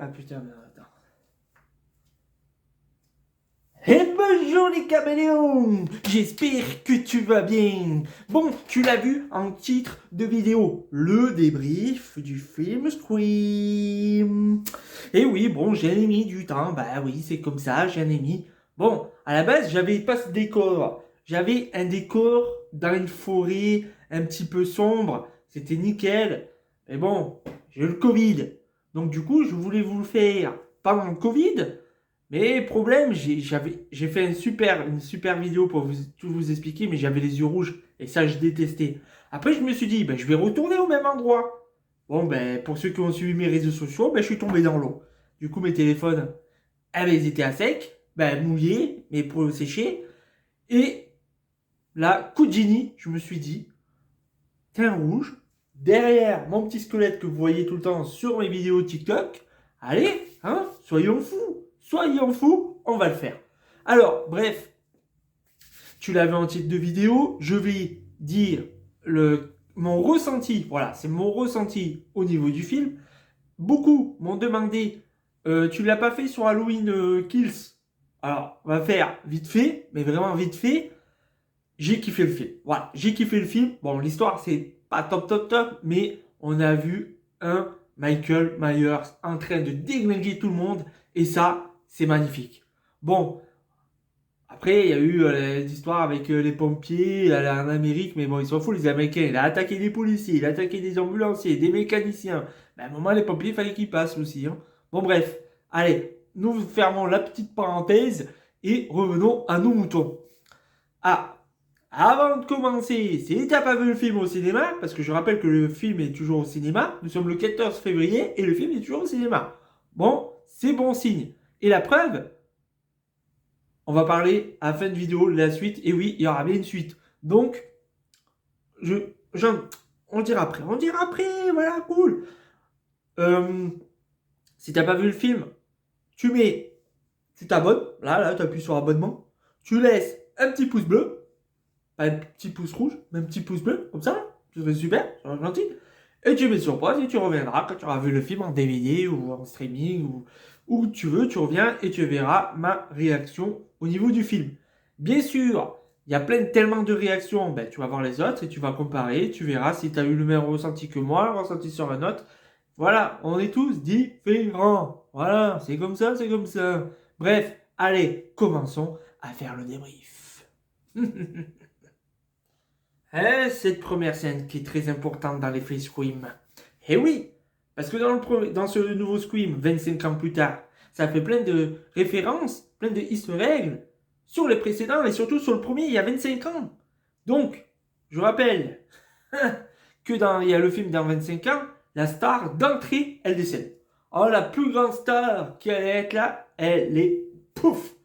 Ah putain, mais attends. Et bonjour les caméléons, j'espère que tu vas bien. Bon, tu l'as vu en titre de vidéo, le débrief du film Scream. Et oui, bon, j'ai mis du temps, bah oui, c'est comme ça, j'en ai mis. Bon, à la base, j'avais pas ce décor. J'avais un décor dans une forêt un petit peu sombre, c'était nickel. Mais bon, j'ai eu le Covid. Donc du coup, je voulais vous le faire pendant le Covid. Mais problème, j'ai fait une super vidéo pour tout vous expliquer, mais j'avais les yeux rouges et ça, je détestais. Après, je me suis dit, ben, je vais retourner au même endroit. Bon, ben, pour ceux qui ont suivi mes réseaux sociaux, ben, je suis tombé dans l'eau. Du coup, mes téléphones, eh ben, ils étaient à sec, ben, mouillés, mais pour le sécher. Et là, coup de génie, je me suis dit, teint rouge, derrière mon petit squelette que vous voyez tout le temps sur mes vidéos TikTok, allez, hein, soyons fous, on va le faire. Alors, bref, tu l'avais en titre de vidéo, je vais dire mon ressenti, voilà, c'est mon ressenti au niveau du film. Beaucoup m'ont demandé, tu l'as pas fait sur Halloween Kills? Alors, on va faire vite fait, mais vraiment vite fait. J'ai kiffé le film. Voilà, j'ai kiffé le film. Bon, l'histoire, c'est pas top, mais on a vu un Michael Myers en train de déglinguer tout le monde, et ça, c'est magnifique. Bon, après, il y a eu l'histoire avec les pompiers en Amérique, mais bon, ils s'en foutent, les Américains. Il a attaqué des policiers, il a attaqué des ambulanciers, des mécaniciens. Mais à un moment, les pompiers, il fallait qu'ils passent aussi, hein. Bon, bref, allez, nous fermons la petite parenthèse et revenons à nos moutons. Ah, avant de commencer, si t'as pas vu le film au cinéma, parce que je rappelle que le film est toujours au cinéma, nous sommes le 14 février et le film est toujours au cinéma. Bon, c'est bon signe. Et la preuve, on va parler à la fin de vidéo de la suite, et oui, il y aura bien une suite. Donc, je, on dira après, voilà, cool. Si t'as pas vu le film, tu t'abonnes, là, tu appuies sur abonnement, tu laisses un petit pouce bleu, pas un petit pouce rouge, mais un petit pouce bleu, comme ça, ce serait super, ça serait gentil. Et tu mets sur pause et tu reviendras quand tu auras vu le film en DVD ou en streaming ou où tu veux, tu reviens et tu verras ma réaction au niveau du film. Bien sûr, il y a tellement de réactions, ben, tu vas voir les autres et tu vas comparer, tu verras si tu as eu le même ressenti que moi, le ressenti sur un autre. Voilà, on est tous différents. Voilà, c'est comme ça, c'est comme ça. Bref, allez, commençons à faire le débrief. Cette première scène qui est très importante dans l'effet Scream. Eh oui, parce que dans ce nouveau Scream, 25 ans plus tard, ça fait plein de références, plein de easter eggs sur les précédents et surtout sur le premier il y a 25 ans. Donc, je rappelle il y a le film dans 25 ans, la star d'entrée, elle décède. Oh, la plus grande star qui allait être là, elle est pouf.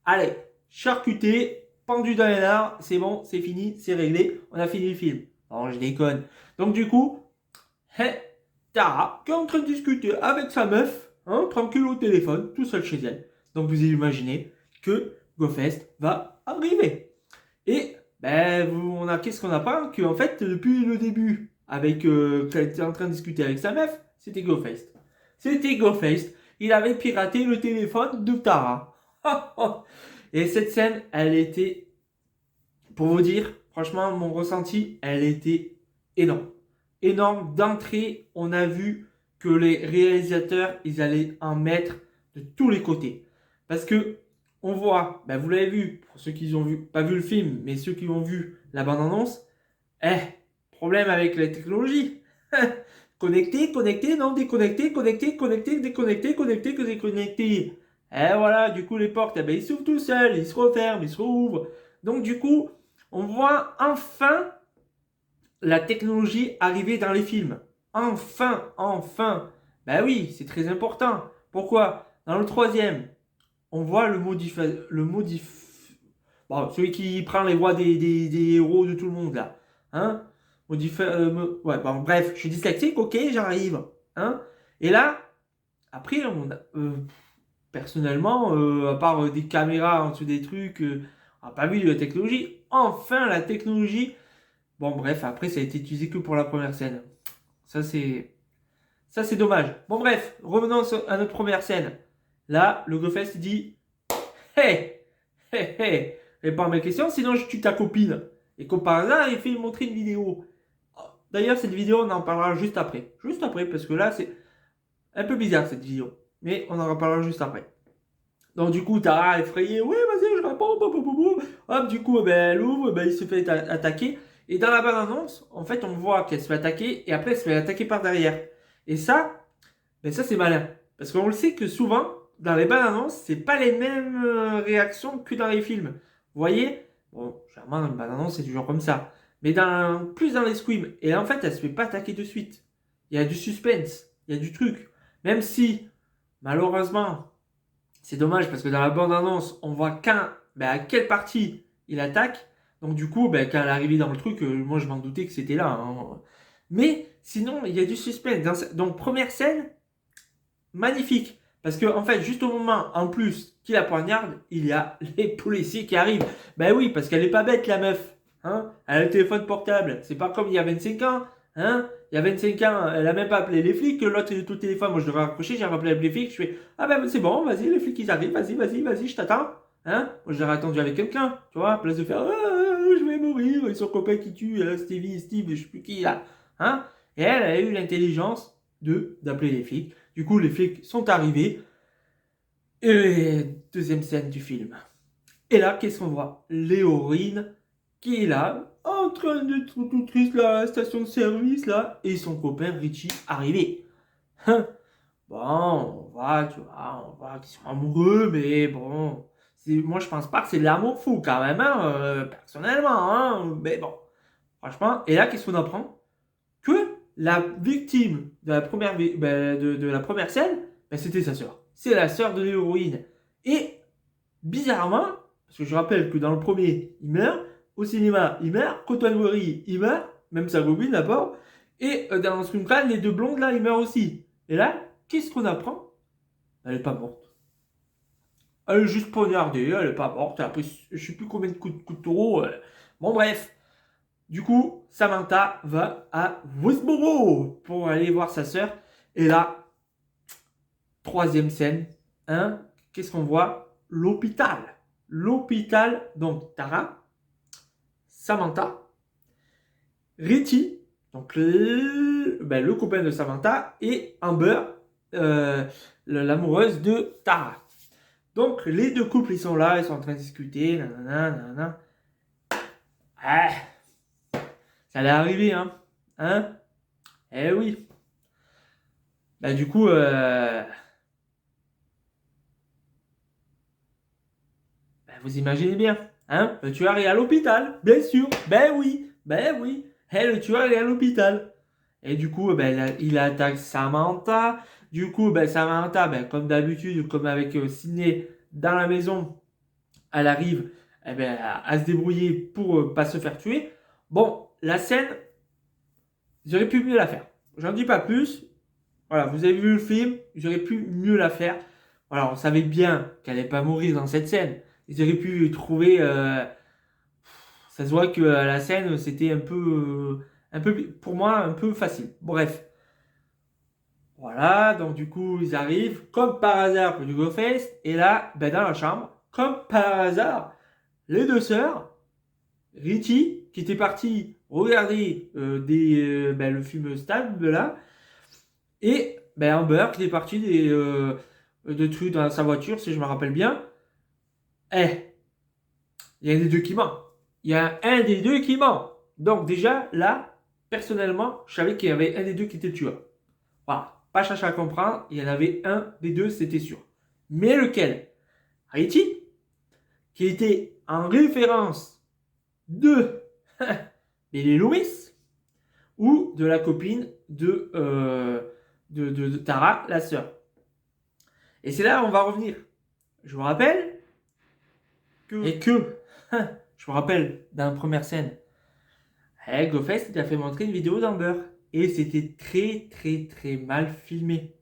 Allez, charcutée, pendue dans les arbres, c'est bon, c'est fini, c'est réglé, on a fini le film. Non, je déconne. Donc du coup, Tara, qui est en train de discuter avec sa meuf, hein, tranquille au téléphone, tout seul chez elle. Donc vous imaginez que GoFest va arriver. Et ben, qu'est-ce qu'on apprend? Que en fait, depuis le début, qu'elle était en train de discuter avec sa meuf, c'était GoFest. C'était GoFest. Il avait piraté le téléphone de Tara. Et cette scène, elle était, pour vous dire, franchement, mon ressenti, elle était énorme. Énorme. D'entrée, on a vu que les réalisateurs, ils allaient en mettre de tous les côtés. Parce que, on voit, ben vous l'avez vu, pour ceux qui ont vu, pas vu le film, mais ceux qui ont vu la bande-annonce, problème avec la technologie. Connecté, non, déconnecté, connecté, déconnecté. Et voilà, du coup, les portes, eh ben, ils s'ouvrent tout seuls, ils se referment, ils se rouvrent. Donc, du coup, on voit enfin la technologie arriver dans les films. Enfin. Ben oui, c'est très important. Pourquoi? Dans le troisième, on voit bon, celui qui prend les voix des héros de tout le monde, là. Hein? Ouais, bon, bref, je suis dyslexique, ok, j'arrive. Hein? Et là, après, personnellement, à part des caméras en dessous des trucs, on n'a pas vu de la technologie. Enfin, la technologie. Bon, bref, après, ça a été utilisé que pour la première scène. Ça, Ça, c'est dommage. Bon, bref, revenons à notre première scène. Là, le GoFest dit hey, hey, hey, réponds à mes questions, sinon je tue ta copine. Et comme par hasard, il fait montrer une vidéo. D'ailleurs, cette vidéo, on en parlera juste après. Juste après, parce que là, c'est un peu bizarre cette vidéo. Mais on en reparlera juste après. Donc, du coup, Tara effrayé. Oui, vas-y, je réponds. Hop, du coup, ben, elle ouvre, ben, il se fait attaquer. Et dans la bande-annonce, en fait, on voit qu'elle se fait attaquer. Et après, elle se fait attaquer par derrière. Et ça, ben, ça c'est malin. Parce qu'on le sait que souvent, dans les bandes-annonces, c'est pas les mêmes réactions que dans les films. Vous voyez? Bon, généralement, dans une bande-annonce, c'est toujours comme ça. Mais plus dans les Scream. Et là, en fait, elle se fait pas attaquer de suite. Il y a du suspense. Il y a du truc. Même si, malheureusement, c'est dommage parce que dans la bande-annonce, on voit à quelle partie il attaque. Donc du coup, ben, quand elle est arrivée dans le truc, moi je m'en doutais que c'était là. Hein. Mais sinon, il y a du suspense. Donc première scène, magnifique. Parce que en fait, juste au moment en plus qu'il la poignarde, il y a les policiers qui arrivent. Ben oui, parce qu'elle est pas bête la meuf. Hein, elle a le téléphone portable. C'est pas comme il y a 25 ans. Hein, il y a 25 ans, elle a même pas appelé les flics. L'autre, il est tout le téléphone. Moi, je devrais raccrocher. J'ai rappelé les flics. Je fais, ah ben c'est bon, vas-y, les flics ils arrivent. Vas-y, je t'attends. Hein, moi, j'aurais attendu avec quelqu'un. Tu vois, à place de faire, je vais mourir. Ils sont copains qui tuent Steve, je sais plus qui là. Hein, et elle a eu l'intelligence d'appeler les flics. Du coup, les flics sont arrivés. Et deuxième scène du film. Et là, qu'est-ce qu'on voit? Léorine qui est là, en train d'être tout triste là, à la station de service là, et son copain Richie arrivé. Hein, bon, on voit qu'ils sont amoureux, mais bon, moi je pense pas que c'est de l'amour fou quand même, hein, personnellement, hein, mais bon, franchement. Et là, qu'est-ce qu'on apprend? Que la victime de la première, de la première scène, ben, c'était sa sœur. C'est la sœur de l'héroïne. Et bizarrement, parce que je rappelle que dans le premier, il meurt, au cinéma, il meurt, Cotton Worry, il meurt, même sa copine d'abord, et dans Scream Clan, les deux blondes là, ils meurent aussi. Et là, qu'est-ce qu'on apprend? Elle est pas morte. Elle est juste poignardée, elle est pas morte, elle a pris je sais plus combien de coups de taureau. Bon bref, du coup, Samantha va à Westboro pour aller voir sa sœur. Et là, troisième scène, hein, qu'est-ce qu'on voit? L'hôpital. L'hôpital, donc Tara, Samantha, Richie, donc le copain de Samantha, et Amber, l'amoureuse de Tara. Donc les deux couples, ils sont là, ils sont en train de discuter, nanana. Ah, ça allait arriver, hein. Hein? Eh oui. Bah du coup, vous imaginez bien, hein? Le tueur est à l'hôpital, bien sûr. Ben oui. Le tueur est à l'hôpital. Et du coup, il attaque Samantha. Du coup, Samantha, comme d'habitude, comme avec Sydney dans la maison, elle arrive à se débrouiller pour pas se faire tuer. Bon, la scène, j'aurais pu mieux la faire. J'en dis pas plus. Voilà, vous avez vu le film, j'aurais pu mieux la faire. Voilà, on savait bien qu'elle n'allait pas mourir dans cette scène. Ils auraient pu trouver. Ça se voit que la scène, c'était un peu, pour moi, un peu facile. Bref. Voilà, donc du coup, ils arrivent, comme par hasard, pour du GoFest. Et là, dans la chambre, comme par hasard, les deux sœurs, Richie, qui était parti regarder le film Stab, là, et Amber, qui était parti de trucs dans sa voiture, si je me rappelle bien. Il y a un des deux qui ment. Il y a un des deux qui ment. Donc déjà, là, personnellement, je savais qu'il y avait un des deux qui était le tueur. Voilà. Pas chercher à comprendre, il y en avait un des deux, c'était sûr. Mais lequel? Richie, qui était en référence de Billy Loomis ou de la copine de Tara, la sœur. Et c'est là où on va revenir. Je vous rappelle je vous rappelle, dans la première scène, GoFest, il a fait montrer une vidéo d'Amber. Et c'était très, très, très mal filmé.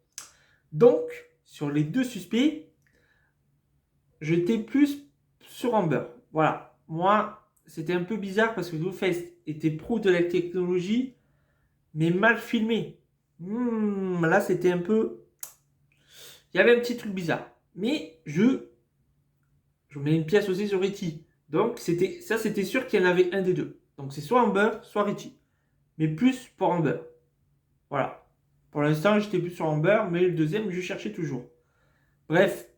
Donc, sur les deux suspects, j'étais plus sur Amber. Voilà. Moi, c'était un peu bizarre parce que GoFest était pro de la technologie, mais mal filmé. Là, c'était un peu... Il y avait un petit truc bizarre. Mais je mets une pièce aussi sur Richie. Donc, c'était sûr qu'il y en avait un des deux. Donc, c'est soit Amber, soit Richie. Mais plus pour Amber. Voilà. Pour l'instant, j'étais plus sur Amber, mais le deuxième, je cherchais toujours. Bref,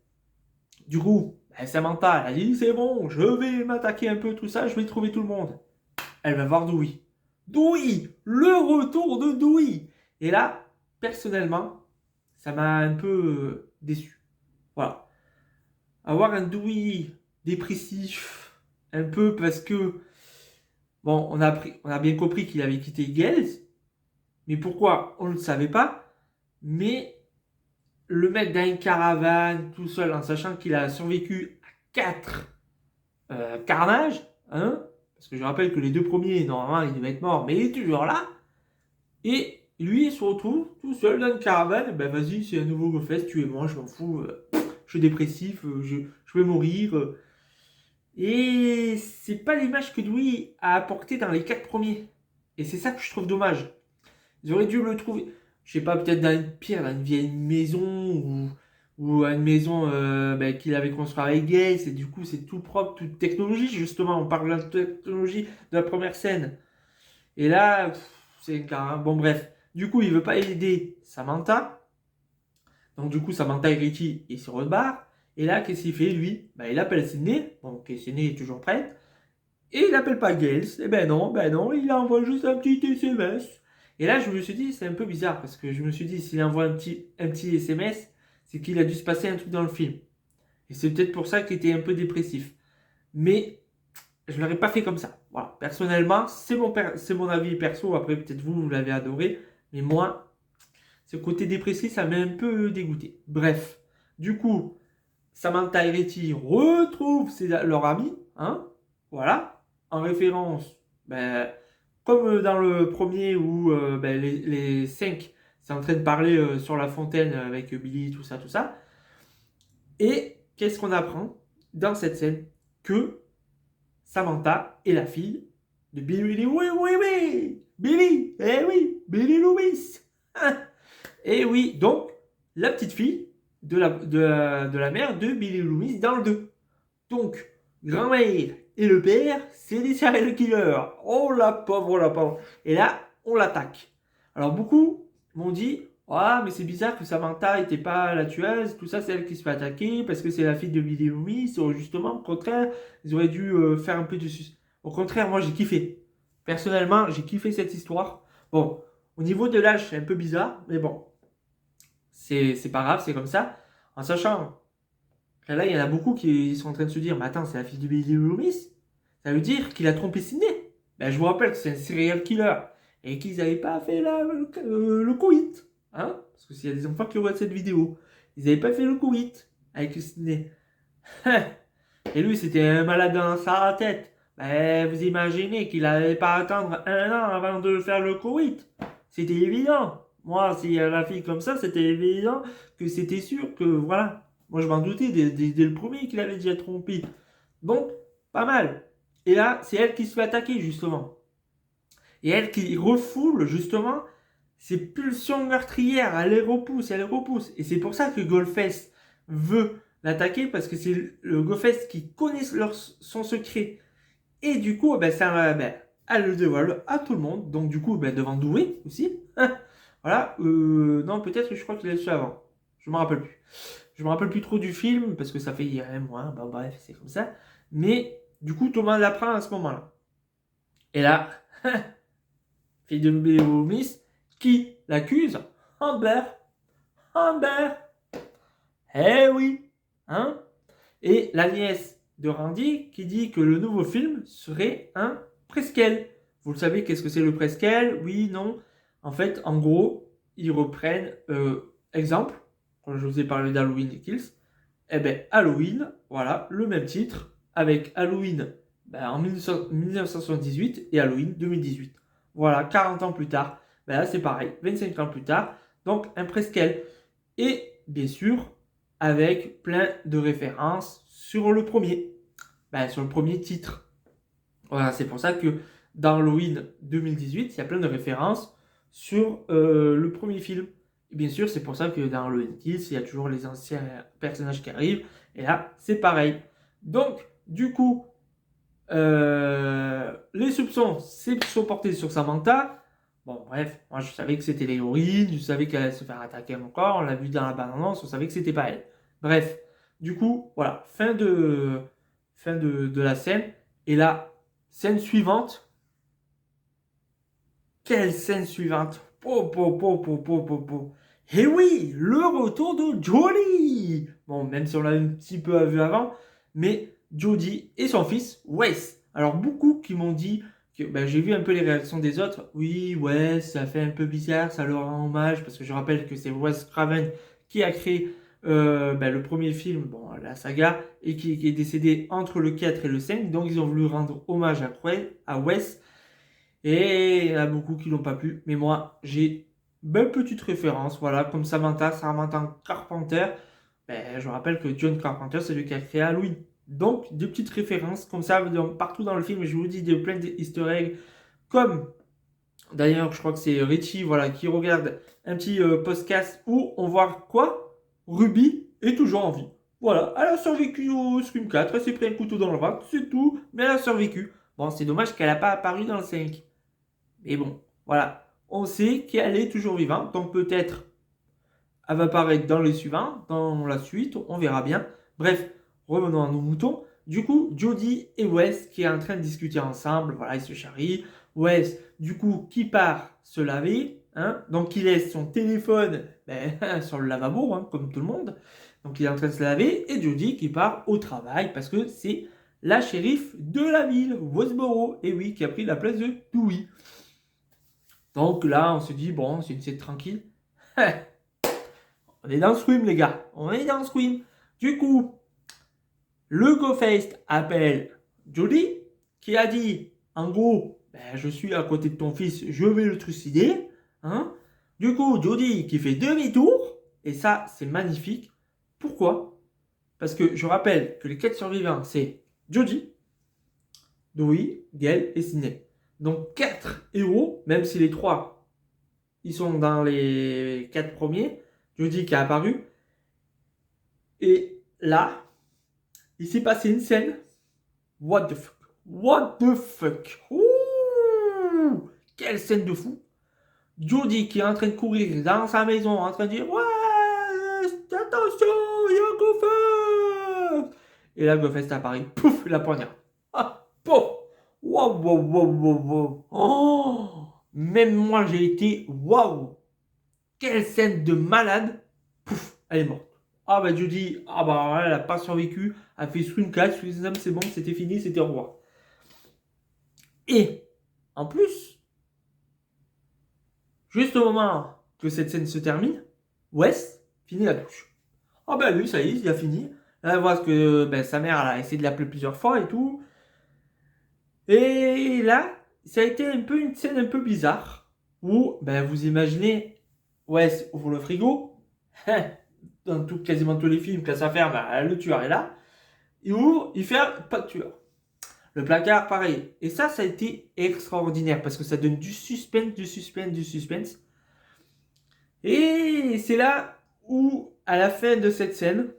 du coup, Samantha, elle a dit, c'est bon, je vais m'attaquer un peu tout ça, je vais trouver tout le monde. Elle va voir Dewey. Dewey, le retour de Dewey. Et là, personnellement, ça m'a un peu déçu. Voilà. Avoir un Dewey dépressif, un peu parce que, bon, on a bien compris qu'il avait quitté Gales, mais pourquoi, on ne le savait pas, mais le mettre dans une caravane tout seul en sachant qu'il a survécu à 4 carnages, hein, parce que je rappelle que les deux premiers, normalement, il devait être mort, mais il est toujours là, et lui, il se retrouve tout seul dans une caravane, ben vas-y, c'est un nouveau GoFest, tuez-moi, je m'en fous, je suis dépressif, je vais mourir. Et c'est pas l'image que Dewey a apporté dans les 4 premiers. Et c'est ça que je trouve dommage. Ils auraient dû le trouver, je sais pas, peut-être dans une pierre, dans une vieille maison ou à une maison qu'il avait construite avec Gates. Et du coup, c'est tout propre, toute technologie, justement. On parle de la technologie de la première scène. Et là, c'est un cas. Bon, bref. Du coup, il veut pas aider Samantha. Donc, du coup, Samantha et Richie, ils se rebarrent. Et là, qu'est-ce qu'il fait, lui? Il appelle Sydney. Donc, Sydney est toujours prête. Et il n'appelle pas Gales. Et ben non, il envoie juste un petit SMS. Et là, je me suis dit, c'est un peu bizarre, parce que je me suis dit, s'il envoie un petit SMS, c'est qu'il a dû se passer un truc dans le film. Et c'est peut-être pour ça qu'il était un peu dépressif. Mais je ne l'aurais pas fait comme ça. Voilà. Personnellement, c'est mon avis perso. Après, peut-être vous l'avez adoré. Mais moi, ce côté dépressif, ça m'a un peu dégoûté. Bref. Du coup, Samantha et Letty retrouvent leur ami. Hein, voilà. En référence, comme dans le premier où les 5 c'est en train de parler sur la fontaine avec Billy, tout ça, tout ça. Et qu'est-ce qu'on apprend dans cette scène? Que Samantha est la fille de Billy. Oui, oui, oui! Billy! Eh oui! Billy Loomis! Et oui, donc, la petite fille de la mère de Billy Loomis dans le 2. Donc, grand-mère et le père, c'est des serial killers. Oh la pauvre, oh la pauvre. Et là, on l'attaque. Alors, beaucoup m'ont dit, ah, mais c'est bizarre que Samantha n'était pas la tueuse, tout ça, c'est elle qui se fait attaquer, parce que c'est la fille de Billy Loomis. Justement, au contraire, ils auraient dû faire un peu de sus. Au contraire, moi, j'ai kiffé. Personnellement, j'ai kiffé cette histoire. Bon, au niveau de l'âge, c'est un peu bizarre, mais bon, c'est pas grave, c'est comme ça. En sachant et là, il y en a beaucoup qui sont en train de se dire, mais attends, c'est la fille de Billy Loomis. Ça veut dire qu'il a trompé Sidney. Je vous rappelle que c'est un serial killer. Et qu'ils n'avaient pas fait le coït. Hein? Parce que s'il y a des enfants qui regardent cette vidéo, ils n'avaient pas fait le coït avec Sidney. Et lui, c'était un malade dans sa tête. Vous imaginez qu'il n'allait pas attendre 1 an avant de faire le coït. C'était évident. Moi, s'il y a la fille comme ça, c'était évident que c'était sûr que, voilà. Moi, je m'en doutais dès le premier qu'il avait déjà trompé. Donc, pas mal. Et là, c'est elle qui se fait attaquer, justement. Et elle qui refoule, justement, ses pulsions meurtrières. Elle les repousse, elle les repousse. Et c'est pour ça que Goldfest veut l'attaquer, parce que c'est le Goldfest qui connaît son secret. Et du coup, elle le dévoile à tout le monde. Donc, du coup, devant Doué aussi. Voilà. Non, peut-être que je crois qu'il a su avant. Je me rappelle plus. Je me rappelle plus trop du film parce que ça fait hier un mois. Bref, c'est comme ça. Mais du coup, Thomas l'apprend à ce moment-là. Et là, fille de Miss qui l'accuse? Amber. Amber. Eh oui. Hein? Et la nièce de Randy qui dit que le nouveau film serait un presquel. Vous le savez, qu'est-ce que c'est le presquel? Oui, non. En fait, en gros, ils reprennent, exemple, quand je vous ai parlé d'Halloween Kills, Halloween, voilà, le même titre, avec Halloween en 1978 et Halloween 2018. Voilà, 40 ans plus tard, là c'est pareil, 25 ans plus tard, donc un presquel. Et bien sûr, avec plein de références sur le premier, sur le premier titre. Voilà, c'est pour ça que dans Halloween 2018, il y a plein de références sur le premier film. Et bien sûr, c'est pour ça que dans le N-Kills, il y a toujours les anciens personnages qui arrivent. Et là, c'est pareil. Donc, du coup, les soupçons sont portés sur Samantha. Bon, bref, moi je savais que c'était l'héroïne, je savais qu'elle allait se faire attaquer encore, on l'a vu dans la bande-annonce, on savait que c'était pas elle. Bref, du coup, voilà, fin de la scène. Et la scène suivante. Quelle scène suivante! Po, po, po, po, po, po, po. Et oui, le retour de Jodie! Bon, même si on l'a un petit peu vu avant, mais Jodie et son fils, Wes. Alors, beaucoup qui m'ont dit que ben, j'ai vu un peu les réactions des autres. Oui, Wes, ça fait un peu bizarre, ça leur rend hommage, parce que je rappelle que c'est Wes Craven qui a créé ben, le premier film, bon, la saga, et qui est décédé entre le 4 et le 5. Donc, ils ont voulu rendre hommage à Wes. Et il y en a beaucoup qui l'ont pas pu. Mais moi, j'ai une petite référence. Voilà, comme Samantha Carpenter. Ben, je rappelle que John Carpenter, c'est lui qui a créé Halloween. Donc, des petites références comme ça partout dans le film. Je vous dis plein d'easter eggs. Comme, d'ailleurs, je crois que c'est Richie voilà, qui regarde un petit podcast où on voit quoi? Ruby est toujours en vie. Voilà, elle a survécu au Scream 4. Elle s'est pris un couteau dans le ventre. C'est tout. Mais elle a survécu. Bon, c'est dommage qu'elle n'a pas apparu dans le 5. Mais bon, voilà. On sait qu'elle est toujours vivante. Donc peut-être elle va apparaître dans les suivants, dans la suite, on verra bien. Bref, revenons à nos moutons. Du coup, Jodie et Wes qui est en train de discuter ensemble, voilà, ils se charrient. Wes, du coup, qui part se laver, hein, donc il laisse son téléphone sur le lavabo, hein, comme tout le monde. Donc il est en train de se laver, et Jodie qui part au travail parce que c'est la shérif de la ville, Westboro, et oui, qui a pris la place de Dewey. Donc là, on se dit, bon, c'est une scène tranquille. On est dans Scream, les gars. On est dans Scream. Du coup, le Ghostface appelle Jodie, qui a dit, en gros, ben, je suis à côté de ton fils, je vais le trucider. Hein. Du coup, Jodie qui fait demi-tour. Et ça, c'est magnifique. Pourquoi? Parce que je rappelle que les 4 survivants, c'est Jodie, Dewey, Gail et Sidney. Donc 4 héros, même si les 3 ils sont dans les 4 premiers. Jodie qui a apparu. Et là, il s'est passé une scène. What the fuck? What the fuck? Ouh, quelle scène de fou! Jodie qui est en train de courir dans sa maison, en train de dire ouais, attention, il y a un Ghostface! Et là, Ghostface apparaît. Pouf, la poignarde. Ah, pouf! Waouh, waouh, waouh, waouh, waouh! Oh! Même moi, j'ai été waouh! Quelle scène de malade! Pouf, elle est morte. Ah bah Judy, ah bah elle a pas survécu, elle a fait Scream 4, c'est bon, c'était fini, c'était au revoir. Et en plus, juste au moment que cette scène se termine, Wes finit la touche. Ah bah lui, ça y est, il a fini. Là, on voit que ben, sa mère elle a essayé de l'appeler plusieurs fois et tout. Et là, ça a été un peu une scène un peu bizarre où ben, vous imaginez Wes ouvre le frigo. Dans quasiment tous les films, quand ça ferme, le tueur est là. Il ouvre, il ferme, pas de tueur. Le placard, pareil. Et ça a été extraordinaire parce que ça donne du suspense, du suspense, du suspense. Et c'est là où, à la fin de cette scène,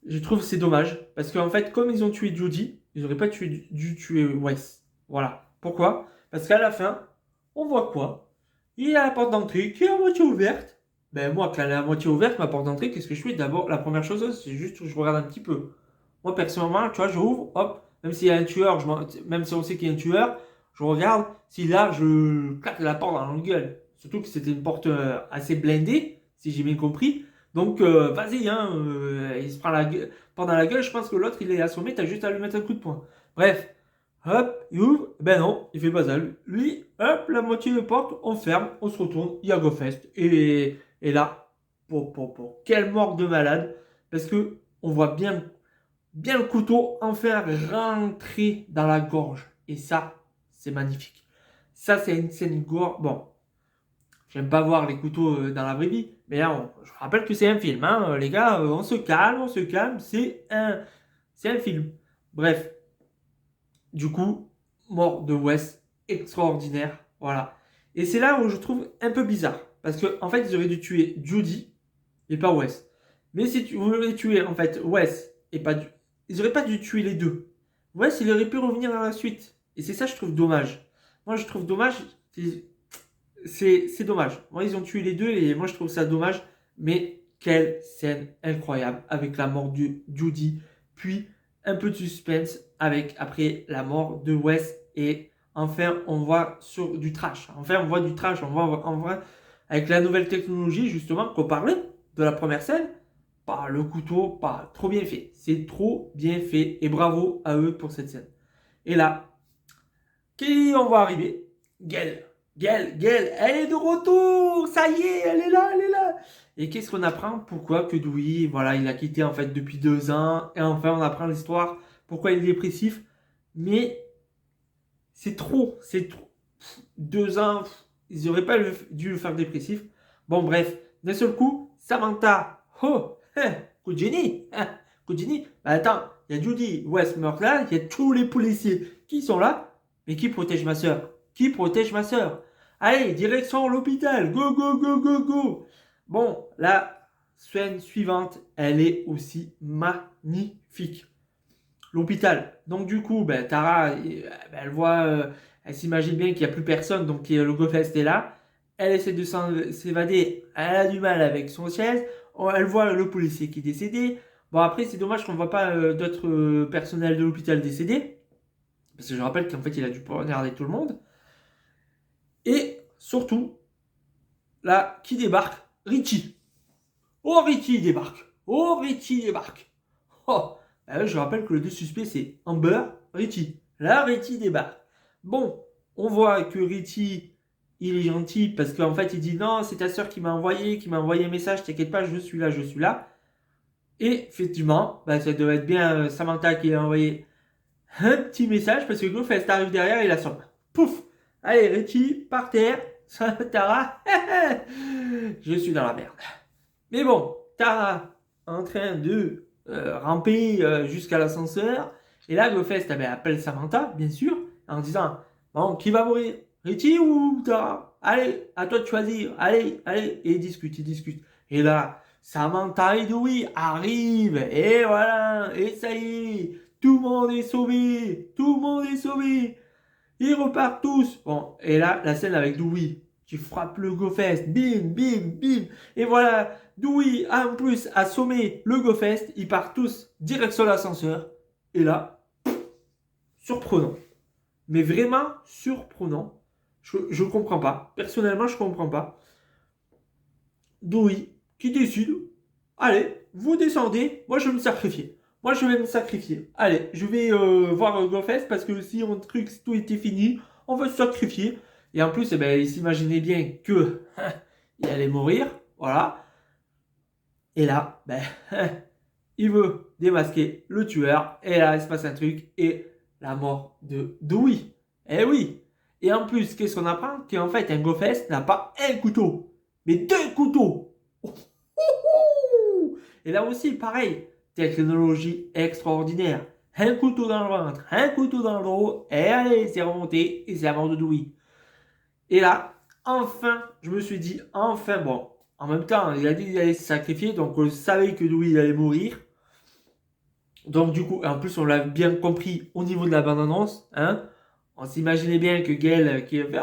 je trouve que c'est dommage. Parce qu'en fait, comme ils ont tué Jodie, ils n'auraient pas dû tuer Wes. Voilà. Pourquoi? Parce qu'à la fin, on voit quoi? Il y a la porte d'entrée qui est à moitié ouverte. Ben moi, quand elle est à moitié ouverte, ma porte d'entrée, qu'est-ce que je fais? D'abord, la première chose, c'est juste que je regarde un petit peu. Moi, personnellement, tu vois, je ouvre, hop, même s'il y a un tueur, même si on sait qu'il y a un tueur, je regarde si là, je claque la porte dans la gueule. Surtout que c'était une porte assez blindée, si j'ai bien compris. Donc, vas-y, hein, il se prend la porte dans la gueule, je pense que l'autre, il est assommé, t'as juste à lui mettre un coup de poing. Bref, hop, il ouvre, ben non, il fait pas ça. Lui, hop, la moitié de porte, on ferme, on se retourne, il y a Ghostface. Et là, quelle mort de malade, parce que on voit bien le couteau enfin rentrer dans la gorge. Et ça, c'est magnifique. Ça, c'est une scène gore. Bon, j'aime pas voir les couteaux dans la vraie vie, mais là, je rappelle que c'est un film, hein, les gars, on se calme, c'est un film. Bref, du coup, mort de Wes, extraordinaire, voilà. Et c'est là où je trouve un peu bizarre. Parce qu'en fait, ils auraient dû tuer Judy et pas Wes. Mais si vous voulez tuer en fait Wes et pas ils auraient pas dû tuer les deux. Wes, il aurait pu revenir dans la suite. Et c'est ça, je trouve dommage. Moi, je trouve dommage. C'est dommage. Moi, ils ont tué les deux et moi, je trouve ça dommage. Mais quelle scène incroyable avec la mort de Judy. Puis un peu de suspense avec après la mort de Wes. Et enfin, on voit sur du trash. Enfin, on voit du trash. On voit en vrai avec la nouvelle technologie, justement, qu'on parlait de la première scène. Pas le couteau, pas trop bien fait. C'est trop bien fait. Et bravo à eux pour cette scène. Et là, qui on va arriver? Gail. Gail, elle est de retour. Ça y est, elle est là, elle est là. Et qu'est-ce qu'on apprend? Pourquoi que Dewey, voilà, il a quitté en fait depuis 2 ans. Et enfin, on apprend l'histoire. Pourquoi il est dépressif. Mais c'est trop. 2 ans, ils n'auraient pas dû le faire dépressif. Bon, bref, d'un seul coup, Samantha, oh, coup de génie, coup de génie. Bah, attends, il y a Judy Westmore là, il y a tous les policiers qui sont là, mais qui protège ma soeur? Qui protège ma soeur? Allez, direction l'hôpital, go, go, go, go, go. Bon, la scène suivante, elle est aussi magnifique. L'hôpital. Donc du coup, ben, Tara, elle voit, elle s'imagine bien qu'il n'y a plus personne, donc le GoFest est là. Elle essaie de s'évader, elle a du mal avec son siège. Elle voit le policier qui est décédé. Bon, après, c'est dommage qu'on ne voit pas d'autres personnels de l'hôpital décédés. Parce que je rappelle qu'en fait, il a dû regarder tout le monde. Et surtout, là, qui débarque? Richie. Oh, Richie débarque. Oh, Richie débarque. Oh, je rappelle que le deux suspects, c'est Amber, Richie. Là, Richie débarque. Bon, on voit que Richie, il est gentil parce qu'en fait, il dit non, c'est ta soeur qui m'a envoyé un message, t'inquiète pas, je suis là, je suis là. Et effectivement, ça devait être bien Samantha qui a envoyé un petit message parce que GoFest arrive derrière et il a son main. Pouf! Allez, Richie, par terre, Tara, je suis dans la merde. Mais bon, Tara en train de ramper jusqu'à l'ascenseur. Et là, GoFest appelle Samantha, bien sûr, en disant bon, qui va mourir? Richie ou Tara? Allez, à toi de choisir. Allez, allez. Et ils discutent. Et là, Samantha et Dewey arrivent. Et voilà. Et ça y est. Tout le monde est sauvé. Tout le monde est sauvé. Ils repartent tous. Bon, et là, la scène avec Dewey qui frappe le GoFest. Bim, bim, bim. Et voilà, Dewey a en plus assommé le GoFest. Ils partent tous direction l'ascenseur. Et là, surprenant. Mais vraiment surprenant. Je ne comprends pas. Personnellement, je ne comprends pas. Dewey qui décide, allez, vous descendez, moi je vais me sacrifier. Moi je vais me sacrifier. Allez, je vais voir GoFest parce que si on truc, si tout était fini, on va se sacrifier. Et en plus, il s'imaginait bien que il allait mourir. Voilà. Et là, il veut démasquer le tueur. Et là, il se passe un truc. Et la mort de Dewey. Eh oui. Et en plus, qu'est-ce qu'on apprend? Qu'en fait, un GoFest n'a pas un couteau, mais 2 couteaux. Et là aussi, pareil, technologie extraordinaire. Un couteau dans le ventre, un couteau dans le dos, et allez, c'est remonté, et c'est la mort de Dewey. Et là, enfin, je me suis dit, enfin, bon, en même temps, il a dit qu'il allait se sacrifier, donc on savait que Dewey allait mourir. Donc du coup, en plus, on l'a bien compris au niveau de la bande-annonce, hein. On s'imaginait bien que Gail qui a fait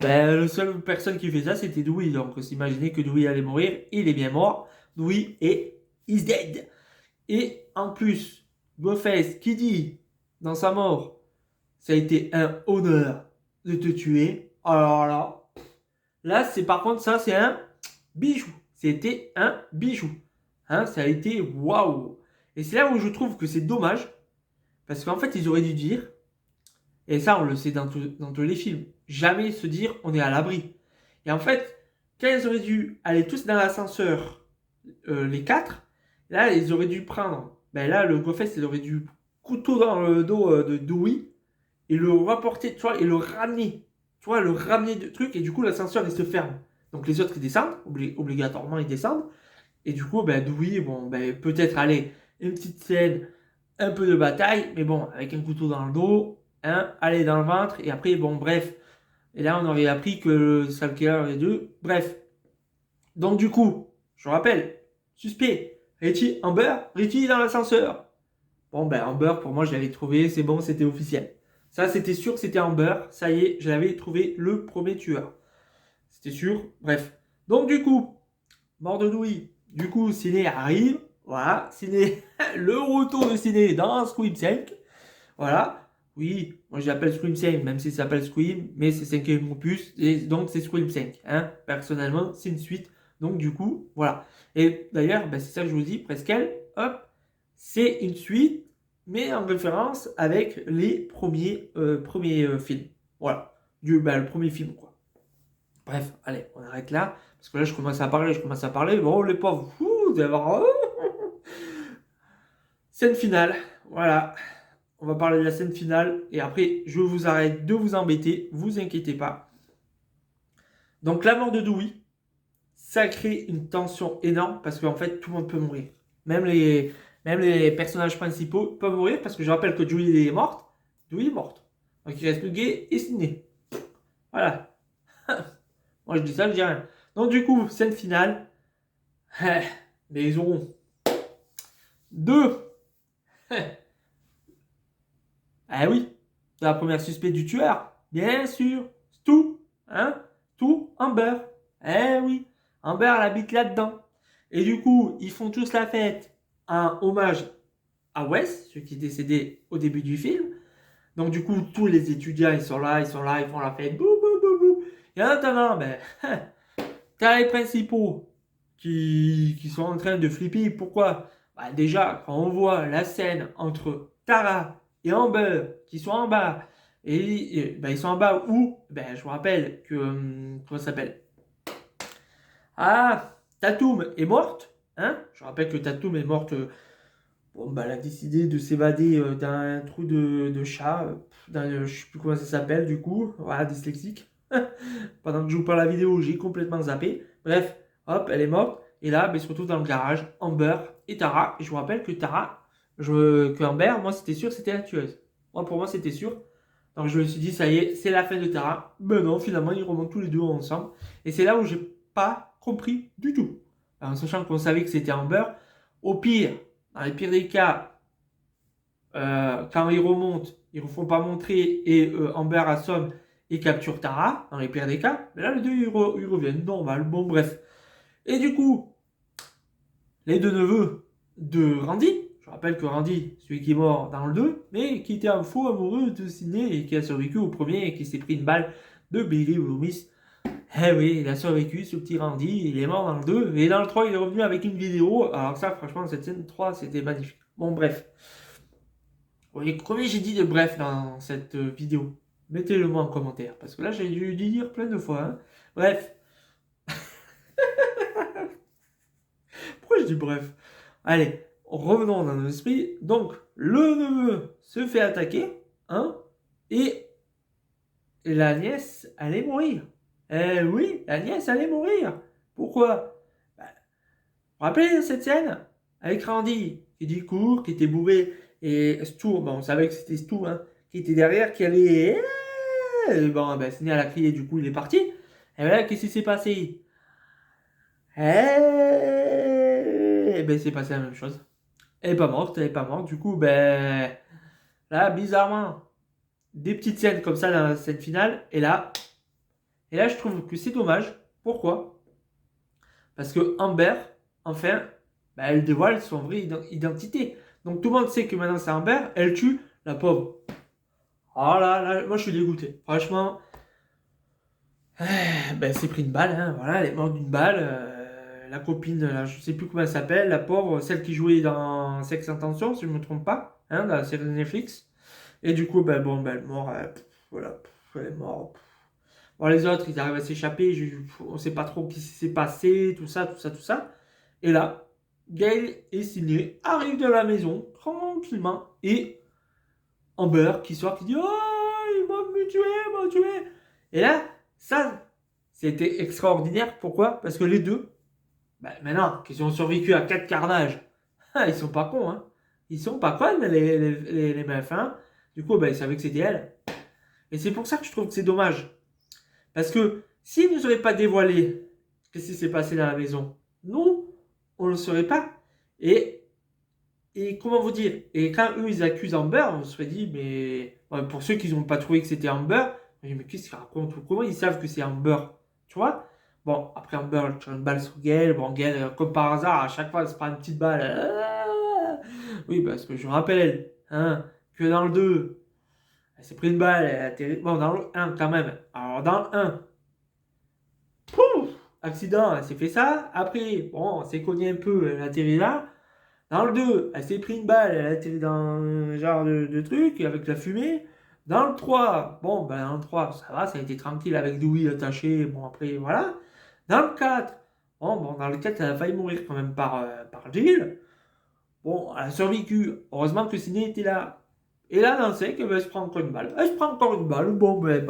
la seule personne qui fait ça, c'était Dewey. Donc on s'imaginait que Dewey allait mourir. Il est bien mort. Dewey is dead. Et en plus, GoFest qui dit dans sa mort, ça a été un honneur de te tuer. Alors là, c'est par contre ça, c'est un bijou. C'était un bijou. Hein, ça a été waouh. Et c'est là où je trouve que c'est dommage. Parce qu'en fait, ils auraient dû dire, et ça on le sait dans tous les films, jamais se dire on est à l'abri. Et en fait, quand ils auraient dû aller tous dans l'ascenseur, les 4, là ils auraient dû prendre, là le GoFest il aurait dû couteau dans le dos de Dewey et le rapporter, tu vois, et le ramener, tu vois, le ramener de truc, et du coup l'ascenseur il se ferme. Donc les autres ils descendent, obligatoirement ils descendent, et du coup Dewey, peut-être aller une petite scène, un peu de bataille, mais bon, avec un couteau dans le dos, hein, aller dans le ventre, et après, bon, bref. Et là, on aurait appris que le serial killer est deux. Bref. Donc, du coup, je rappelle, suspect, Richie Amber, Richie dans l'ascenseur. Bon, ben, Amber, pour moi, je l'avais trouvé, c'est bon, c'était officiel. Ça, c'était sûr que c'était Amber. Ça y est, je l'avais trouvé le premier tueur. C'était sûr. Bref. Donc, du coup, mort de Dewey. Du coup, Ciné arrive. Voilà. Ciné, le retour de Ciné dans Scream 5. Voilà. Oui, moi je l'appelle Scream 5, même si ça s'appelle Scream, mais c'est 5e opus, et donc c'est Scream 5. Hein. Personnellement, c'est une suite. Donc du coup, voilà. Et d'ailleurs, ben, c'est ça que je vous dis, Presqu'elle, hop, c'est une suite, mais en référence avec les premiers films. Voilà. Le premier film, quoi. Bref, allez, on arrête là, parce que là je commence à parler, bon les pauvres, d'avoir... Scène finale, voilà. On va parler de la scène finale et après je vous arrête de vous embêter, vous inquiétez pas. Donc la mort de Dewey, ça crée une tension énorme parce qu'en fait tout le monde peut mourir. Même les personnages principaux peuvent mourir parce que je rappelle que Dewey est morte. Dewey est morte. Donc il reste le gay et Sidney. Voilà. Moi je dis ça, je dis rien. Donc du coup, scène finale. Mais ils auront deux. Ah oui, la première suspecte du tueur, bien sûr, c'est tout, hein, tout, Amber. Eh oui, Amber elle habite là-dedans. Et du coup, ils font tous la fête, un hommage à Wes, celui qui est décédé au début du film. Donc du coup, tous les étudiants, ils sont là, ils font la fête, bou bou bou bou. Et en attendant, ben, t'as les principaux qui sont en train de flipper. Pourquoi? Bah, déjà, quand on voit la scène entre Tara et Amber qui sont en bas, et bah, ils sont en bas où? Ben, je vous rappelle que, comment ça s'appelle? Ah, Tatum est morte, hein? Je rappelle que Tatum est morte, bon, bah, elle a décidé de s'évader d'un trou de chat, je sais plus comment ça s'appelle du coup, voilà, dyslexique. Pendant que je vous parle la vidéo, j'ai complètement zappé. Bref, hop, elle est morte. Et là, ben, se retrouve dans le garage, Amber et Tara. Et je vous rappelle que que Amber, moi c'était sûr, c'était la tueuse. Moi, pour moi, c'était sûr. Donc je me suis dit, ça y est, c'est la fin de Tara. Ben non, finalement, ils remontent tous les deux ensemble. Et c'est là où j'ai pas compris du tout. En sachant qu'on savait que c'était Amber. Au pire, dans les pires des cas, quand ils remontent, ils ne font pas montrer et Amber assomme et capture Tara, dans les pires des cas. Mais là, les deux, ils reviennent. Normal. Bon, bref. Et du coup, les deux neveux de Randy, je rappelle que Randy, celui qui est mort dans le 2, mais qui était un faux amoureux de Sidney et qui a survécu au premier et qui s'est pris une balle de Billy Loomis. Eh oui, il a survécu, ce petit Randy, il est mort dans le 2. Et dans le 3, il est revenu avec une vidéo. Alors ça, franchement, cette scène 3, c'était magnifique. Bon, bref. Combien j'ai dit de bref dans cette vidéo? Mettez-le moi en commentaire, parce que là, j'ai dû dire plein de fois. Hein. Bref. Pourquoi je dis bref? Allez, revenons dans nos esprits. Donc, le neveu se fait attaquer, hein, et la nièce allait mourir. Eh oui, la nièce allait mourir. Pourquoi? Bah, vous vous rappelez cette scène? Avec Randy, qui dit court, qui était bourré, et Stu, bon, on savait que c'était Stu, hein, qui était derrière, qui allait... Et bon, ben, Sidney a crié, du coup, il est parti. Et voilà, qu'est-ce qui s'est passé? Et ben, c'est passé la même chose. Elle est pas morte, elle est pas morte. Du coup, ben, là, bizarrement, des petites scènes comme ça dans la scène finale. Et là, je trouve que c'est dommage. Pourquoi? Parce que Amber, enfin, ben, elle dévoile son vraie identité. Donc tout le monde sait que maintenant c'est Amber. Elle tue la pauvre. Oh là, moi je suis dégoûté. Franchement, ben, c'est pris une balle. Hein, voilà, elle est morte d'une balle. La copine, là, je sais plus comment elle s'appelle, la pauvre, celle qui jouait dans Sex Intention, si je me trompe pas, hein, dans la série de Netflix. Et du coup, ben bon, ben elle est morte, voilà, elle est morte. Bon, les autres, ils arrivent à s'échapper, on sait pas trop ce qui s'est passé, tout ça, tout ça, tout ça. Et là, Gail et Sidney arrivent de la maison, tranquillement, et Amber qui sort, qui dit « Oh, ils vont me tuer, ils vont me tuer !» Et là, ça, c'était extraordinaire. Pourquoi? Parce que les deux, bah, maintenant qu'ils ont survécu à 4 carnages, ils sont pas cons, hein. Ils sont pas cons, les meufs, hein. Du coup, bah, ils savaient que c'était elle. Et c'est pour ça que je trouve que c'est dommage. Parce que s'ils ne nous auraient pas dévoilé qu'est-ce qui s'est passé dans la maison, nous, on ne le saurait pas. Et comment vous dire? Et quand eux, ils accusent Amber, on se serait dit, mais ouais, pour ceux qui n'ont pas trouvé que c'était Amber, on dit, mais qu'est-ce qu'ils racontent? Comment ils savent que c'est Amber? Tu vois? Bon, après Amber, elle tire une balle sur Gail. Bon, Gail, comme par hasard, à chaque fois, elle se prend une petite balle. Oui, parce que je vous rappelle, hein, que dans le 2, elle s'est pris une balle, elle a atterri. Bon, dans le 1, quand même. Alors, dans le 1, pouf, accident, elle s'est fait ça. Après, bon, elle s'est cognée un peu, elle a atterri là. Dans le 2, elle s'est pris une balle, elle a atterri dans un genre de truc avec la fumée. Dans le 3, bon, ben dans le 3, ça va, ça a été tranquille avec Dewey attaché. Bon, après, voilà. Dans le 4, bon, dans le 4, elle a failli mourir quand même par Jill. Bon, elle a survécu. Heureusement que Sidney était là. Et là, dans le 5, ben, elle se prend encore une balle. Elle se prend encore une balle. Bon, elle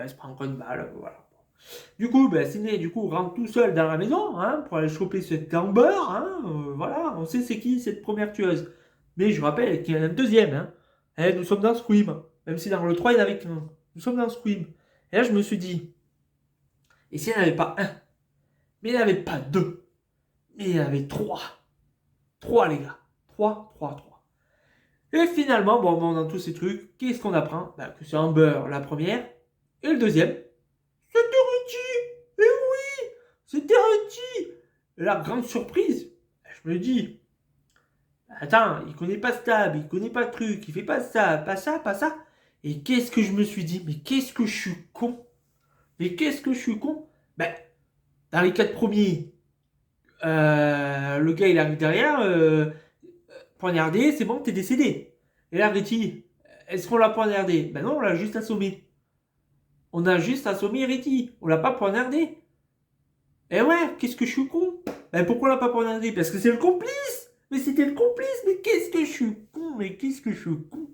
se prend encore une balle. Voilà. Du coup, ben, Sidney, rentre tout seul dans la maison, hein, pour aller choper cette Amber, hein, voilà, on sait c'est qui cette première tueuse. Mais je rappelle qu'il y en a un deuxième, hein. Eh, nous sommes dans Scream, même si dans le 3, il n'y en avait qu'un. Nous sommes dans Scream. Et là, je me suis dit, et s'il n'y en avait pas un, mais il n'y en avait pas deux, mais il y en avait trois. Trois, les gars. Trois. Et finalement, bon, dans tous ces trucs, qu'est-ce qu'on apprend? Ben, que c'est Amber, la première, et le deuxième, c'était Richie. Et oui, c'était Richie. Et la grande surprise, je me dis, attends, il connaît pas Stab, il connaît pas de truc, il fait pas ça, pas ça, pas ça. Et qu'est-ce que je me suis dit? Mais qu'est-ce que je suis con? Mais qu'est-ce que je suis con? Ben, dans les 4 premiers, le gars il arrive derrière, poignardé, c'est bon, t'es décédé. Et là, Richie, est-ce qu'on l'a poignardé? Ben non, on l'a juste assommé. On a juste assommé Richie, on l'a pas poignardé. Eh ouais, qu'est-ce que je suis con? Ben pourquoi on l'a pas poignardé? Parce que c'est le complice! Mais c'était le complice! Mais qu'est-ce que je suis con! Mais qu'est-ce que je suis con!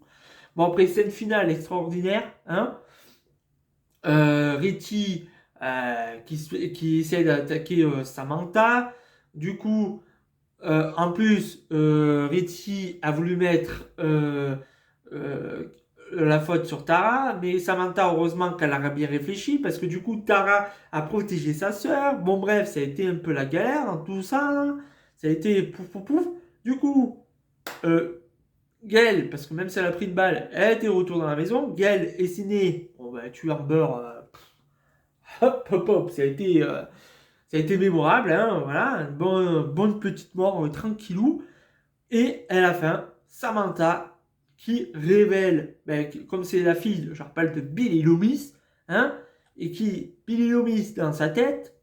Bon, après, scène finale extraordinaire, hein? Richie qui essaie d'attaquer Samantha. Du coup, en plus, Richie a voulu mettre euh, la faute sur Tara, mais Samantha, heureusement qu'elle a bien réfléchi, parce que du coup, Tara a protégé sa sœur. Bon, bref, ça a été un peu la galère dans tout ça, là. Ça a été pouf pouf pouf. Du coup, Gail, parce que même si elle a pris une balle, elle a été retour dans la maison. Gail est ciné. Bon, bah, tu en beurre. Hop. Ça a été mémorable, hein, voilà. Une bonne petite mort, tranquillou. Et à la fin, Samantha qui révèle, ben, comme c'est la fille, je rappelle, de Billy Loomis, hein, et qui, Billy Loomis dans sa tête,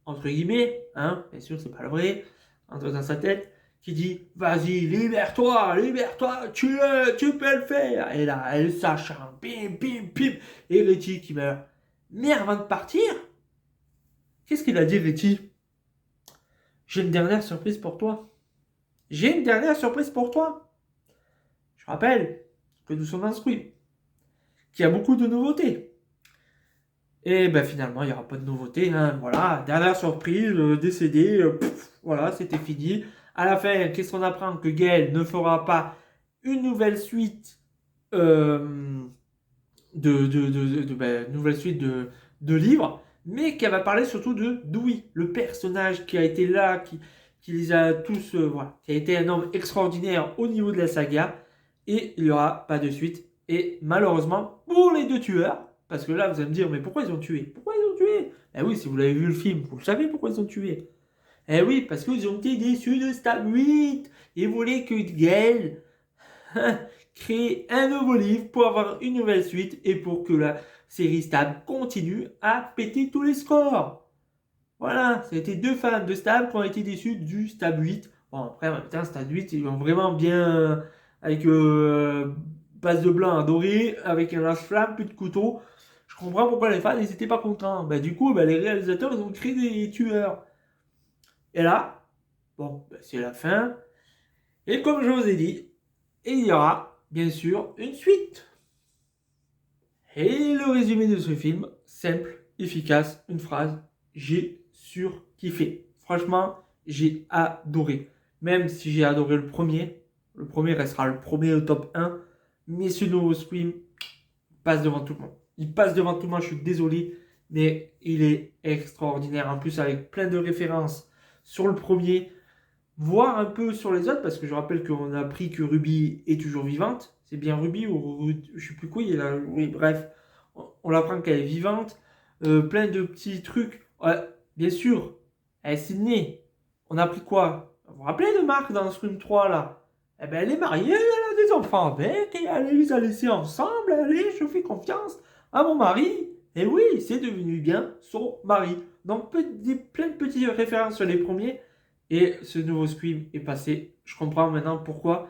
entre guillemets, hein, bien sûr, c'est pas le vrai, dans sa tête, qui dit vas-y, libère-toi, tu peux le faire. Et là, elle s'acharne, bim, et Richie qui meurt. Mais avant de partir, qu'est-ce qu'il a dit, Richie? J'ai une dernière surprise pour toi. J'ai une dernière surprise pour toi. Je rappelle que nous sommes instruits, qu'il y a beaucoup de nouveautés. Et ben finalement, il n'y aura pas de nouveautés. Hein. Voilà, dernière surprise, décédé, voilà, c'était fini. À la fin, qu'est-ce qu'on apprend? Que Gail ne fera pas une nouvelle suite nouvelle suite de livres, mais qu'elle va parler surtout de Dewey, le personnage qui a été là, qui les a tous, voilà, qui a été un homme extraordinaire au niveau de la saga, et il n'y aura pas de suite. Et malheureusement, pour les deux tueurs, parce que là vous allez me dire, mais pourquoi ils ont tué? Pourquoi ils ont tué? Eh oui, si vous l'avez vu le film, vous le savez pourquoi ils ont tué. Eh oui, parce qu'ils ont été déçus de Stab 8 et voulaient que Gail créer un nouveau livre pour avoir une nouvelle suite et pour que la série Stab continue à péter tous les scores. Voilà, ça a été deux fans de Stab qui ont été déçus du Stab 8. Bon, après, en même temps, Stab 8, ils ont vraiment bien. Avec base de blanc à doré, avec un lance-flamme, plus de couteau. Je comprends pourquoi les fans n'étaient pas contents. Bah, du coup, les réalisateurs, ils ont créé des tueurs. Et là, bon, c'est la fin. Et comme je vous ai dit, il y aura bien sûr une suite. Et le résumé de ce film, simple, efficace, une phrase, j'ai surkiffé. Franchement, j'ai adoré. Même si j'ai adoré le premier restera le premier au top 1, mais ce nouveau Scream passe devant tout le monde. Il passe devant tout le monde, je suis désolé. mais il est extraordinaire. En plus, avec plein de références sur le premier, voire un peu sur les autres, parce que je rappelle qu'on a appris que Ruby est toujours vivante. C'est bien Ruby ou je sais plus quoi, il est là. Oui, bref, on apprend qu'elle est vivante. Plein de petits trucs. Ouais, bien sûr, elle est Sydney. On a appris quoi? Vous vous rappelez de Marc dans Scream 3 là? Eh ben, elle est mariée, elle a des enfants avec, et elle les a laissés ensemble. Allez, je fais confiance à mon mari. Et oui, c'est devenu bien son mari. Donc, plein de petites références sur les premiers. Et ce nouveau Scream est passé. Je comprends maintenant pourquoi.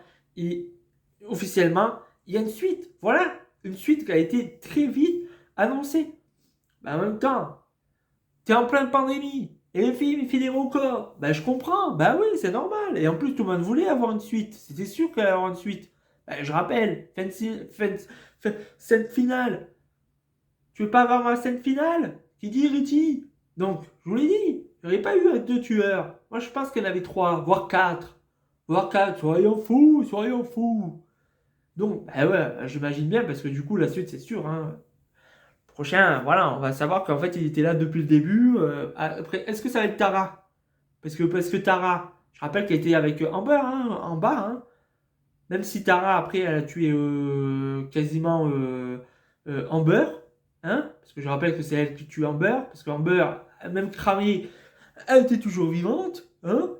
Officiellement, il y a une suite. Voilà, une suite qui a été très vite annoncée. Ben, en même temps, t'es en pleine pandémie. Et le film, il fait des records. Ben, je comprends. Ben oui, c'est normal. Et en plus, tout le monde voulait avoir une suite. C'était sûr qu'il allait avoir une suite. Ben, je rappelle, scène finale. Tu veux pas avoir ma scène finale? Qui dit Richie? Donc, je vous l'ai dit, il n'y aurait pas eu deux tueurs. Moi, je pense qu'il y en avait trois, voire quatre. Voire quatre, soyons fous, soyons fous. Donc, ben ouais, j'imagine bien, parce que du coup, la suite, c'est sûr. Hein. Prochain, voilà, on va savoir qu'en fait, il était là depuis le début. Après, est-ce que ça va être Tara? Parce que Tara, je rappelle qu'elle était avec Amber, hein, en bas. Hein. Même si Tara, après, elle a tué quasiment Amber. Hein, parce que je rappelle que c'est elle qui tue Amber. Parce qu'Amber, même cramée, elle était toujours vivante. Hein.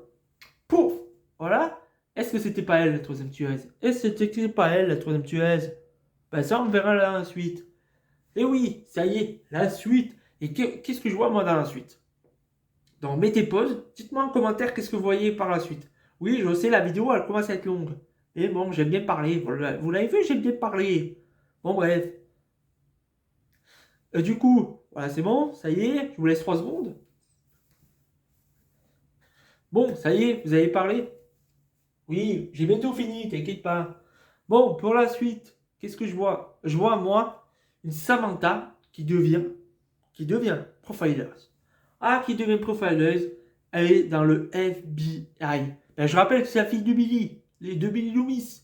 Pouf! Voilà. Est-ce que c'était pas elle la troisième tueuse? Est-ce que c'était pas elle la troisième tueuse? Ben ça, on verra là ensuite. Et oui, ça y est, la suite. Et qu'est-ce que je vois moi dans la suite? Donc mettez pause, dites-moi en commentaire qu'est-ce que vous voyez par la suite. Oui, je sais, la vidéo elle commence à être longue. Mais bon, j'aime bien parler. Vous l'avez vu, j'aime bien parler. Bon, bref. Du coup, voilà, c'est bon, ça y est, je vous laisse 3 secondes. Bon, ça y est, vous avez parlé? Oui, j'ai bientôt fini, t'inquiète pas. Bon, pour la suite, qu'est-ce que je vois? Je vois, moi, une Samantha qui devient profileuse. Ah, qui devient profileuse, elle est dans le FBI. Ben, je rappelle que c'est la fille de Billy, de Billy Loomis.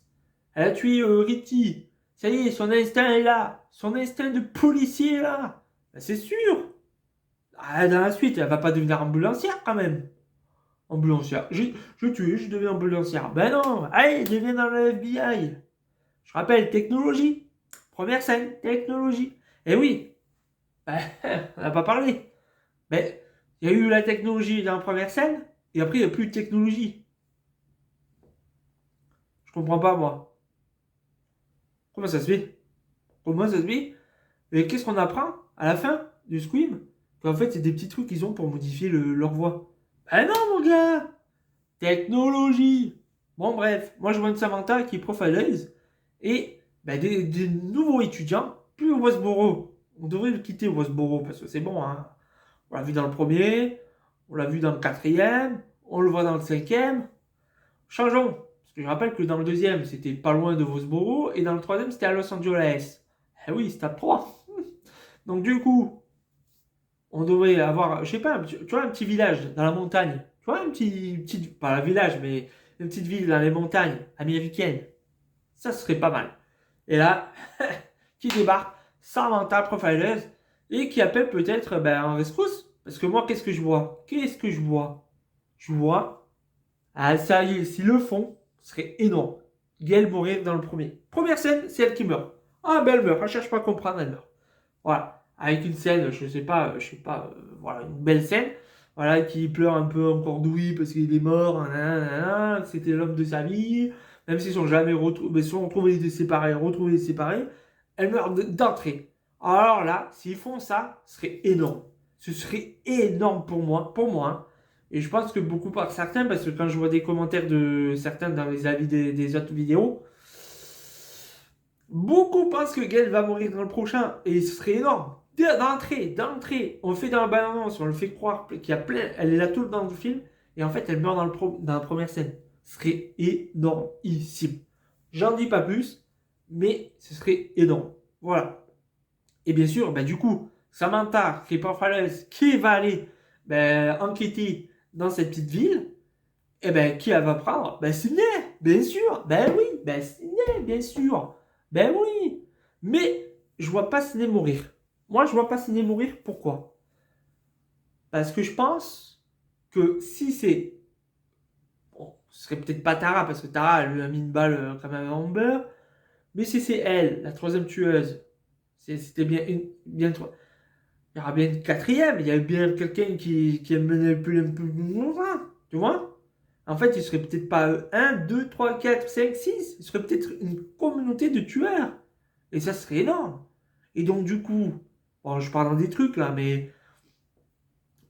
Elle a tué Ritty. Ça y est, son instinct est là. Son instinct de policier est là. Ben, c'est sûr. Ah, dans la suite, elle va pas devenir ambulancière quand même. Ambulancière. Je deviens ambulancière. Ben non, allez, deviens dans le FBI. Je rappelle, technologie. Première scène, technologie. Et oui, ben, on n'a pas parlé. Mais il y a eu la technologie dans la première scène, et après, il n'y a plus de technologie. Je comprends pas, moi. Comment ça se fait? Comment ça se fait? Et qu'est-ce qu'on apprend à la fin du Scream? Qu'en fait, c'est des petits trucs qu'ils ont pour modifier leur voix. Ben non, mon gars! Technologie! Bon, bref, moi je vois une Samantha qui est profileuse, et ben, des nouveaux étudiants, plus au Westboro. On devrait le quitter au Westboro, parce que c'est bon, hein. On l'a vu dans le premier, on l'a vu dans le quatrième, on le voit dans le cinquième. Changeons. Parce que je rappelle que dans le deuxième, c'était pas loin de Westboro, et dans le troisième, c'était à Los Angeles. Eh oui, c'était à 3. Donc du coup, on devrait avoir, je sais pas, tu vois, un petit village dans la montagne. Tu vois, pas un village, mais une petite ville dans les montagnes américaines. Ça serait pas mal. Et là, qui débarque, Samantha profileuse, et qui appelle peut-être en rescousse. Parce que moi, qu'est-ce que je vois? Je vois, ah ça y est, s'ils le font, ce serait énorme. Gail mourir dans le premier. Première scène, c'est elle qui meurt. Ah ben elle meurt, elle cherche pas à comprendre, elle meurt. Voilà. Avec une scène, voilà, une belle scène. Voilà, qui pleure un peu encore douille parce qu'il est mort, nanana, c'était l'homme de sa vie. Même s'ils sont jamais retrouvés séparés, elle meurt d'entrée. Alors là, s'ils font ça, ce serait énorme. Ce serait énorme pour moi. Hein. Et je pense que beaucoup par certains, parce que quand je vois des commentaires de certains dans les avis des autres vidéos, beaucoup pensent que Gail va mourir dans le prochain. Et ce serait énorme. D'entrée, on le fait dans la bande-annonce, on le fait croire qu'il y a plein, elle est là tout le temps dans le film, et en fait elle meurt dans la première scène. Ce serait énormissime. J'en dis pas plus, mais ce serait énorme. Voilà. Et bien sûr, du coup, Samantha, qui est profileuse, qui va aller enquêter dans cette petite ville, et qui elle va prendre? Sydney, bien sûr. Sydney, bien sûr. Oui. Mais je vois pas Sydney mourir. Moi, je vois pas Ciné mourir. Pourquoi? Parce que je pense que si c'est... Bon, ce serait peut-être pas Tara, parce que Tara, elle lui a mis une balle quand même à Amber. Mais si c'est elle, la troisième tueuse, c'était bien une... Bien, il y aura bien une quatrième. Il y a bien quelqu'un qui a mené un peu plus loin. Tu vois? En fait, il serait peut-être pas 1, 2, 3, 4, 5, 6. Il serait peut-être une communauté de tueurs. Et ça serait énorme. Et donc, du coup, bon, je parle dans des trucs là, mais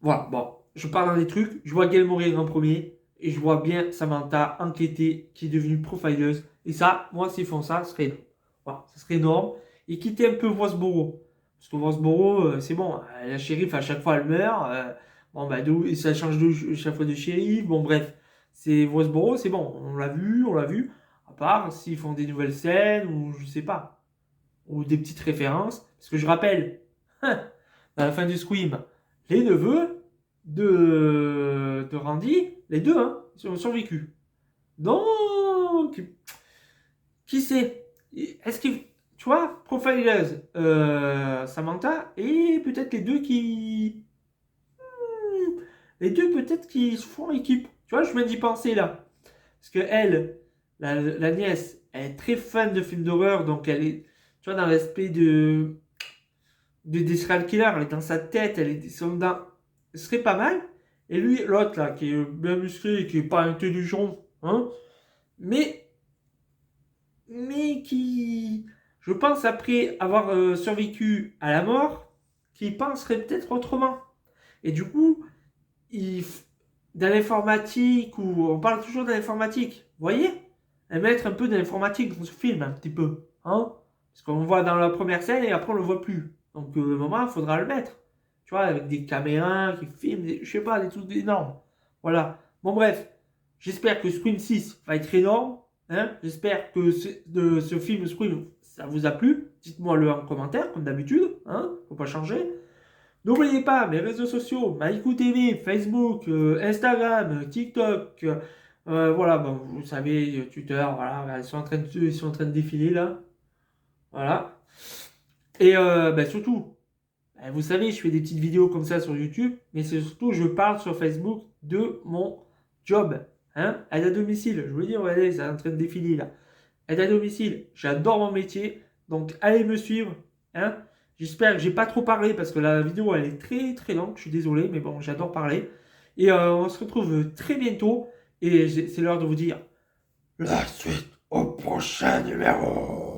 voilà, bon, je parle dans des trucs. Je vois Gail mourir en premier. Et je vois bien Samantha enquêter, qui est devenue profileuse. Et ça, moi, s'ils font ça, ce serait énorme. Voilà, ça serait énorme. Et quitter un peu Westboro. Parce que Westboro, c'est bon. La shérif, à chaque fois, elle meurt. Bon, bah, et ça change de chaque fois de shérif. Bon, bref. C'est Westboro, c'est bon. On l'a vu, on l'a vu. À part s'ils font des nouvelles scènes ou je sais pas. Ou des petites références. Parce que je rappelle, dans la fin du Scream, les neveux de Randy, les deux, hein, ils ont survécu. Donc, qui sait? Est-ce que, tu vois, Profileuse, Samantha, et peut-être les deux qui... Les deux peut-être qui se font équipe. Tu vois, je me dis penser là. Parce que elle, la nièce, elle est très fan de films d'horreur, donc elle est, tu vois, dans l'aspect des serial killers, elle est dans sa tête, elle est dans... Ce serait pas mal. Et lui, l'autre là, qui est bien musclé, qui est pas intelligent, hein, mais, mais qui, je pense, après avoir survécu à la mort, qui penserait peut-être autrement. Et du coup, il, dans l'informatique, ou on parle toujours de l'informatique, vous voyez? Et mettre un peu de l'informatique dans ce film, un petit peu, hein? Parce qu'on voit dans la première scène et après on le voit plus. Donc à un moment, il faudra le mettre. Tu vois, avec des caméras qui filment, je sais pas, des trucs énormes. Voilà. Bon bref, j'espère que Scream 6 va être énorme. Hein. J'espère que ce film Scream, ça vous a plu. Dites-moi le en commentaire, comme d'habitude. Hein. Faut pas changer. N'oubliez pas mes réseaux sociaux, MyCouTV, Facebook, Instagram, TikTok, voilà, bon, vous savez, Twitter, voilà, ils sont en train de défiler là, voilà. Et surtout, vous savez, je fais des petites vidéos comme ça sur YouTube, mais c'est surtout, je parle sur Facebook de mon job, hein, aide à domicile. Je vous dis, regardez, c'est en train de défiler là. Aide à domicile, j'adore mon métier, donc allez me suivre, hein. J'espère que j'ai pas trop parlé parce que la vidéo elle est très très longue, je suis désolé, mais bon, j'adore parler. Et on se retrouve très bientôt et c'est l'heure de vous dire la suite au prochain numéro.